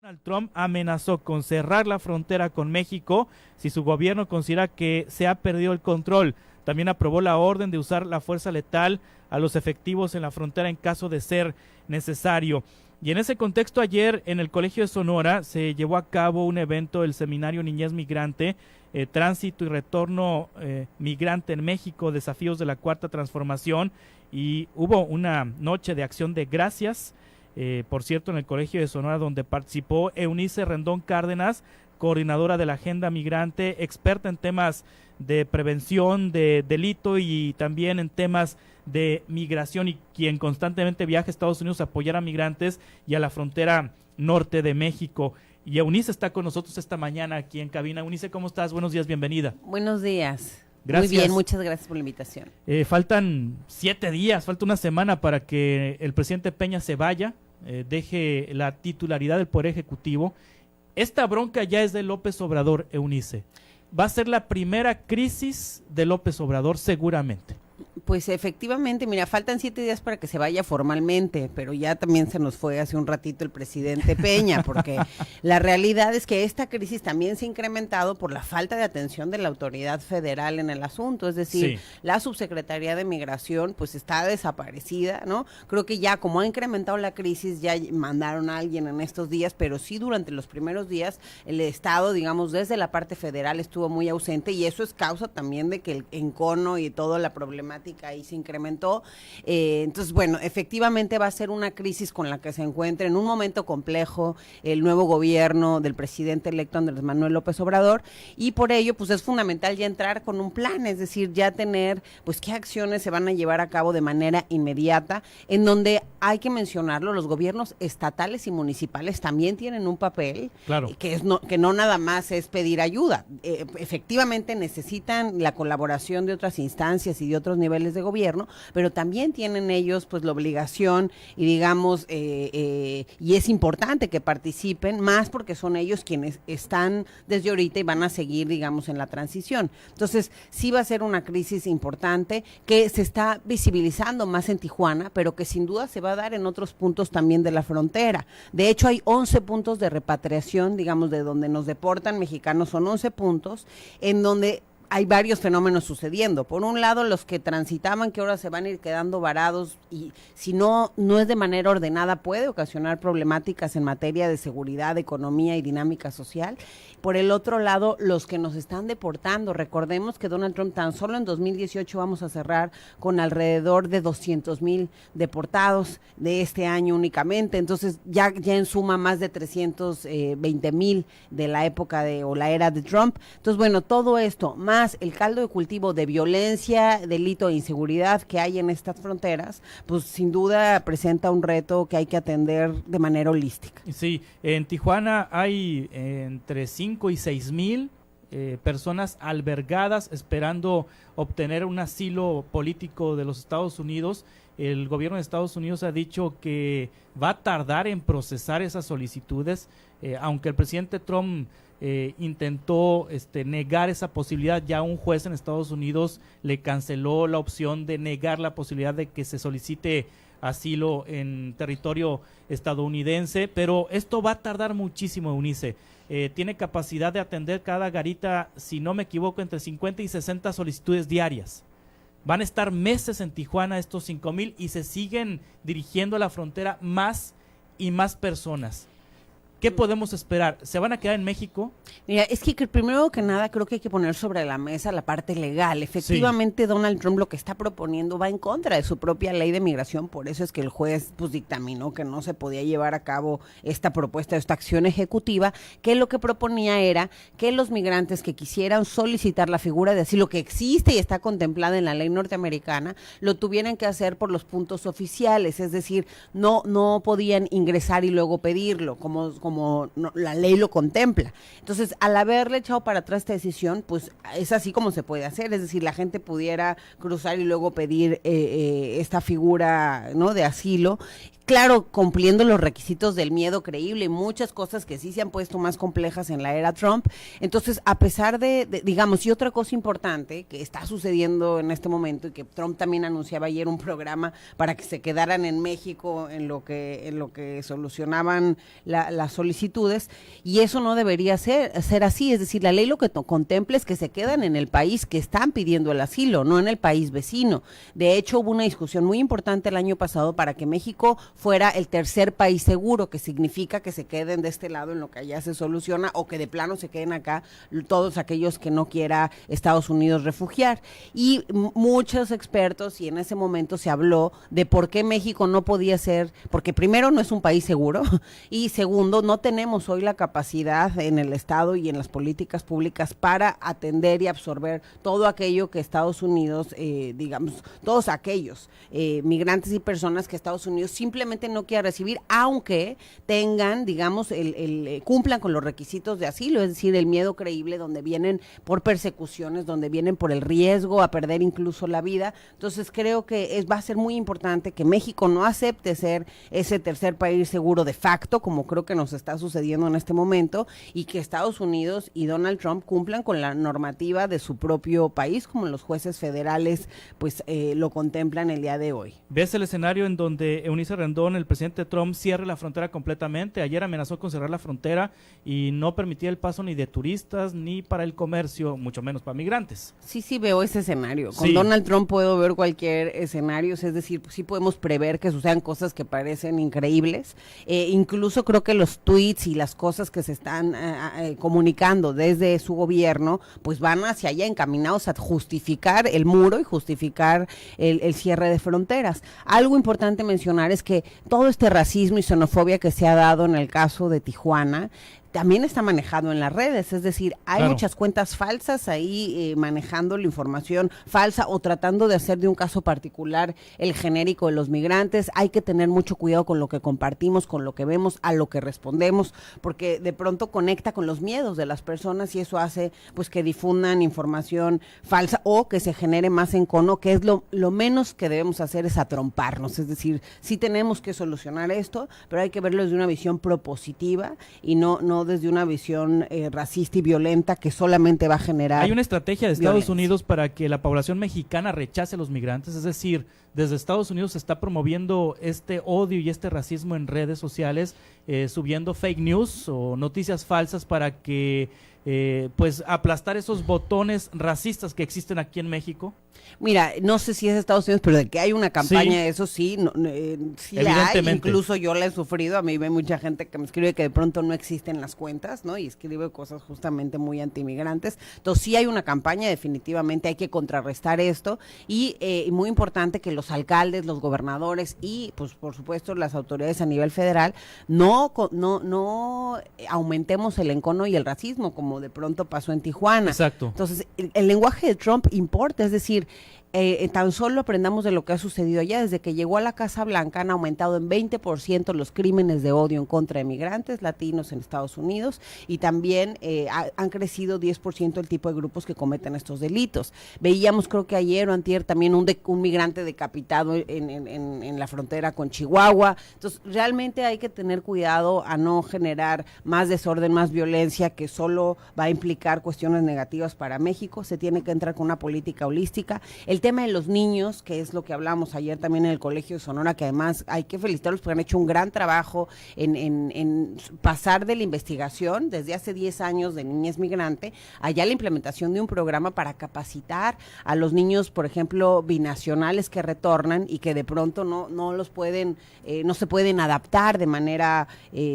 Donald Trump amenazó con cerrar la frontera con México si su gobierno considera que se ha perdido el control. También aprobó la orden de usar la fuerza letal a los efectivos en la frontera en caso de ser necesario. Y en ese contexto, ayer en el Colegio de Sonora se llevó a cabo un evento, el Seminario Niñez Migrante, Tránsito y Retorno Migrante en México, Desafíos de la Cuarta Transformación, y hubo una noche de acción de gracias. Por cierto, en el Colegio de Sonora, donde participó Eunice Rendón Cárdenas, coordinadora de la Agenda Migrante, experta en temas de prevención de delito y también en temas de migración, y quien constantemente viaja a Estados Unidos a apoyar a migrantes y a la frontera norte de México. Y Eunice está con nosotros esta mañana aquí en cabina. Eunice, ¿cómo estás? Buenos días, bienvenida. Buenos días. Gracias. Muy bien, muchas gracias por la invitación. Faltan 7 días, falta una semana para que el presidente Peña se vaya, deje la titularidad del Poder Ejecutivo. Esta bronca ya es de López Obrador, Eunice. Va a ser la primera crisis de López Obrador seguramente. Pues efectivamente, mira, faltan 7 días para que se vaya formalmente, pero ya también se nos fue hace un ratito el presidente Peña, porque la realidad es que esta crisis también se ha incrementado por la falta de atención de la autoridad federal en el asunto, es decir, sí, la Subsecretaría de Migración pues está desaparecida, ¿no? Creo que ya como ha incrementado la crisis, ya mandaron a alguien en estos días, pero sí durante los primeros días el Estado, digamos, desde la parte federal estuvo muy ausente, y eso es causa también de que el encono y toda la problemática ahí se incrementó. Entonces, bueno, efectivamente va a ser una crisis con la que se encuentra en un momento complejo el nuevo gobierno del presidente electo Andrés Manuel López Obrador, y por ello pues es fundamental ya entrar con un plan, es decir, ya tener pues qué acciones se van a llevar a cabo de manera inmediata, en donde hay que mencionarlo, los gobiernos estatales y municipales también tienen un papel, claro, que no nada más es pedir ayuda, efectivamente necesitan la colaboración de otras instancias y de otros niveles de gobierno, pero también tienen ellos pues la obligación y digamos y es importante que participen más porque son ellos quienes están desde ahorita y van a seguir digamos en la transición. Entonces sí va a ser una crisis importante que se está visibilizando más en Tijuana, pero que sin duda se va a dar en otros puntos también de la frontera. De hecho hay 11 puntos de repatriación, digamos, de donde nos deportan mexicanos, son 11 puntos en donde hay varios fenómenos sucediendo. Por un lado, los que transitaban, que ahora se van a ir quedando varados, y si no es de manera ordenada, puede ocasionar problemáticas en materia de seguridad, economía y dinámica social. Por el otro lado, los que nos están deportando. Recordemos que Donald Trump tan solo en 2018 vamos a cerrar con alrededor de 200,000 deportados de este año únicamente. Entonces, ya en suma más de 320,000 de la época o la era de Trump. Entonces, bueno, todo esto, más el caldo de cultivo de violencia, delito e inseguridad que hay en estas fronteras, pues sin duda presenta un reto que hay que atender de manera holística. Sí, en Tijuana hay entre 5 y 6,000 personas albergadas esperando obtener un asilo político de los Estados Unidos. El gobierno de Estados Unidos ha dicho que va a tardar en procesar esas solicitudes, aunque el presidente Trump intentó negar esa posibilidad. Ya un juez en Estados Unidos le canceló la opción de negar la posibilidad de que se solicite asilo en territorio estadounidense, pero esto va a tardar muchísimo, Eunice. Tiene capacidad de atender cada garita, si no me equivoco, entre 50 y 60 solicitudes diarias. Van a estar meses en Tijuana estos 5,000 y se siguen dirigiendo a la frontera más y más personas. ¿Qué podemos esperar? ¿Se van a quedar en México? Mira, es que primero que nada creo que hay que poner sobre la mesa la parte legal. Efectivamente, sí, Donald Trump lo que está proponiendo va en contra de su propia ley de migración, por eso es que el juez pues dictaminó que no se podía llevar a cabo esta propuesta, esta acción ejecutiva, que lo que proponía era que los migrantes que quisieran solicitar la figura de asilo que existe y está contemplada en la ley norteamericana, lo tuvieran que hacer por los puntos oficiales, es decir, no podían ingresar y luego pedirlo, como la ley lo contempla. Entonces, al haberle echado para atrás esta decisión, pues es así como se puede hacer, es decir, la gente pudiera cruzar y luego pedir esta figura, ¿no?, de asilo, claro, cumpliendo los requisitos del miedo creíble y muchas cosas que sí se han puesto más complejas en la era Trump. Entonces, a pesar digamos, y otra cosa importante que está sucediendo en este momento y que Trump también anunciaba ayer un programa para que se quedaran en México en lo que solucionaban las solicitudes, y eso no debería ser así. Es decir, la ley lo que contempla es que se quedan en el país que están pidiendo el asilo, no en el país vecino. De hecho, hubo una discusión muy importante el año pasado para que México fuera el tercer país seguro, que significa que se queden de este lado en lo que allá se soluciona, o que de plano se queden acá todos aquellos que no quiera Estados Unidos refugiar. Y muchos expertos, y en ese momento se habló de por qué México no podía ser, porque primero no es un país seguro, y segundo, no tenemos hoy la capacidad en el Estado y en las políticas públicas para atender y absorber todo aquello que Estados Unidos, digamos, todos aquellos migrantes y personas que Estados Unidos simplemente no quiera recibir, aunque tengan, digamos, cumplan con los requisitos de asilo, es decir, el miedo creíble, donde vienen por persecuciones, donde vienen por el riesgo a perder incluso la vida. Entonces creo que va a ser muy importante que México no acepte ser ese tercer país seguro de facto, como creo que nos está sucediendo en este momento, y que Estados Unidos y Donald Trump cumplan con la normativa de su propio país, como los jueces federales pues lo contemplan el día de hoy. ¿Ves el escenario en donde Eunice Rendón, el presidente Trump, cierre la frontera completamente? Ayer amenazó con cerrar la frontera y no permitía el paso ni de turistas ni para el comercio, mucho menos para migrantes. Sí veo ese escenario. Con sí. Donald Trump puedo ver cualquier escenario, es decir, sí podemos prever que sucedan cosas que parecen increíbles. Incluso creo que los tweets y las cosas que se están comunicando desde su gobierno, pues van hacia allá encaminados a justificar el muro y justificar el cierre de fronteras. Algo importante mencionar es que todo este racismo y xenofobia que se ha dado en el caso de Tijuana también está manejado en las redes, es decir, hay muchas cuentas falsas ahí manejando la información falsa o tratando de hacer de un caso particular el genérico de los migrantes. Hay que tener mucho cuidado con lo que compartimos, con lo que vemos, a lo que respondemos, porque de pronto conecta con los miedos de las personas y eso hace pues que difundan información falsa o que se genere más encono, que es lo menos que debemos hacer es atromparnos, es decir, sí tenemos que solucionar esto, pero hay que verlo desde una visión propositiva y no desde una visión racista y violenta que solamente va a generar. Hay una estrategia de Estados Unidos para que la población mexicana rechace a los migrantes, es decir, desde Estados Unidos se está promoviendo este odio y este racismo en redes sociales, subiendo fake news o noticias falsas para que pues aplastar esos botones racistas que existen aquí en México. Mira, no sé si es Estados Unidos, pero de que hay una campaña de eso sí, sí la hay, incluso yo la he sufrido, a mí ve mucha gente que me escribe que de pronto no existen las cuentas, ¿no? Y escribe cosas justamente muy antimigrantes, entonces sí hay una campaña, definitivamente hay que contrarrestar esto y muy importante que los alcaldes, los gobernadores y pues por supuesto las autoridades a nivel federal no aumentemos el encono y el racismo como de pronto pasó en Tijuana. Exacto. Entonces el lenguaje de Trump importa, es decir, tan solo aprendamos de lo que ha sucedido allá. Desde que llegó a la Casa Blanca han aumentado en 20% los crímenes de odio en contra de migrantes latinos en Estados Unidos y también han crecido 10% el tipo de grupos que cometen estos delitos. Veíamos creo que ayer o antier también un migrante decapitado en la frontera con Chihuahua. Entonces realmente hay que tener cuidado a no generar más desorden, más violencia que solo va a implicar cuestiones negativas para México. Se tiene que entrar con una política holística. El tema de los niños, que es lo que hablamos ayer también en el Colegio de Sonora, que además hay que felicitarlos porque han hecho un gran trabajo en pasar de la investigación desde hace 10 años de niñez migrante, allá la implementación de un programa para capacitar a los niños, por ejemplo, binacionales que retornan y que de pronto no se pueden adaptar de manera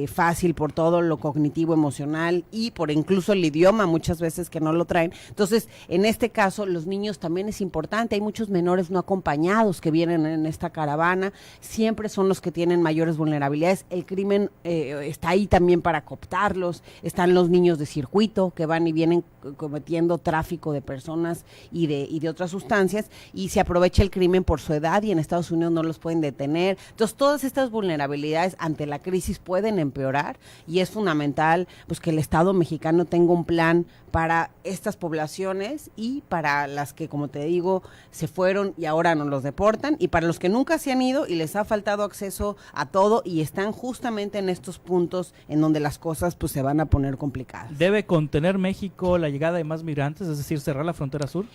fácil por todo lo cognitivo, emocional y por incluso el idioma muchas veces que no lo traen. Entonces, en este caso, los niños también es importante. Hay muchos menores no acompañados que vienen en esta caravana, siempre son los que tienen mayores vulnerabilidades. El crimen está ahí también para cooptarlos, están los niños de circuito que van y vienen cometiendo tráfico de personas y de otras sustancias, y se aprovecha el crimen por su edad, y en Estados Unidos no los pueden detener. Entonces, todas estas vulnerabilidades ante la crisis pueden empeorar, y es fundamental pues que el Estado mexicano tenga un plan para estas poblaciones y para las que, como te digo, se fueron y ahora no los deportan, y para los que nunca se han ido y les ha faltado acceso a todo y están justamente en estos puntos en donde las cosas pues se van a poner complicadas. ¿Debe contener México la llegada de más migrantes, es decir, cerrar la frontera sur?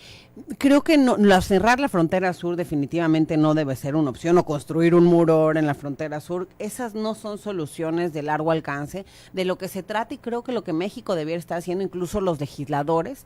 Creo que no, cerrar la frontera sur definitivamente no debe ser una opción, o construir un muro ahora en la frontera sur. Esas no son soluciones de largo alcance. De lo que se trata, y creo que lo que México debiera estar haciendo, incluso los legisladores,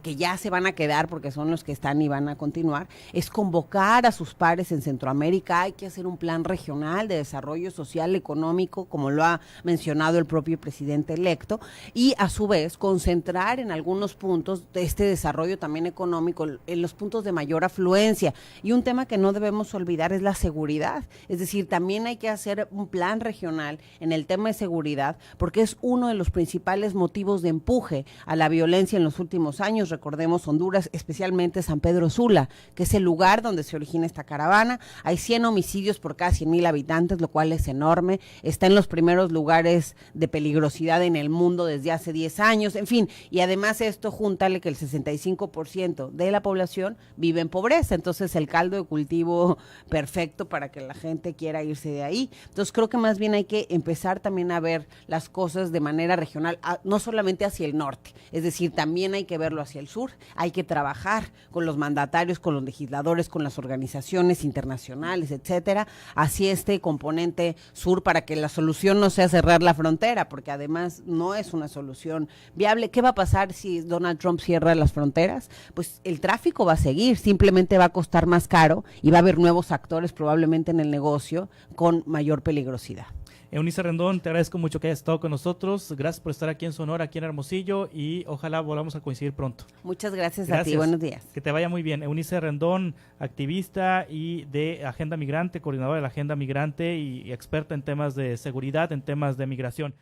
que ya se van a quedar porque son los que están y van a continuar, es convocar a sus pares en Centroamérica. Hay que hacer un plan regional de desarrollo social, económico, como lo ha mencionado el propio presidente electo, y a su vez concentrar en algunos puntos de este desarrollo también económico, en los puntos de mayor afluencia. Y un tema que no debemos olvidar es la seguridad. Es decir, también hay que hacer un plan regional en el tema de seguridad, porque es uno de los principales motivos de empuje a la violencia en los últimos años. Recordemos Honduras, especialmente San Pedro Sula, que es el lugar donde se origina esta caravana. Hay 100 homicidios por cada 100,000 habitantes, lo cual es enorme. Está en los primeros lugares de peligrosidad en el mundo desde hace 10 años, en fin. Y además esto, júntale que el 65% de la población vive en pobreza, entonces el caldo de cultivo perfecto para que la gente quiera irse de ahí. Entonces creo que más bien hay que empezar también a ver las cosas de manera regional, no solamente hacia el norte, es decir, también hay que verlo hacia el sur. Hay que trabajar con los mandatarios, con los legisladores, con las organizaciones internacionales, etcétera, hacia este componente sur, para que la solución no sea cerrar la frontera, porque además no es una solución viable. ¿Qué va a pasar si Donald Trump cierra las fronteras? Pues el tráfico va a seguir, simplemente va a costar más caro y va a haber nuevos actores probablemente en el negocio con mayor peligrosidad. Eunice Rendón, te agradezco mucho que hayas estado con nosotros. Gracias por estar aquí en Sonora, aquí en Hermosillo, y ojalá volvamos a coincidir pronto. Muchas gracias a ti. Buenos días. Que te vaya muy bien. Eunice Rendón, activista y de Agenda Migrante, coordinadora de la Agenda Migrante y experta en temas de seguridad, en temas de migración.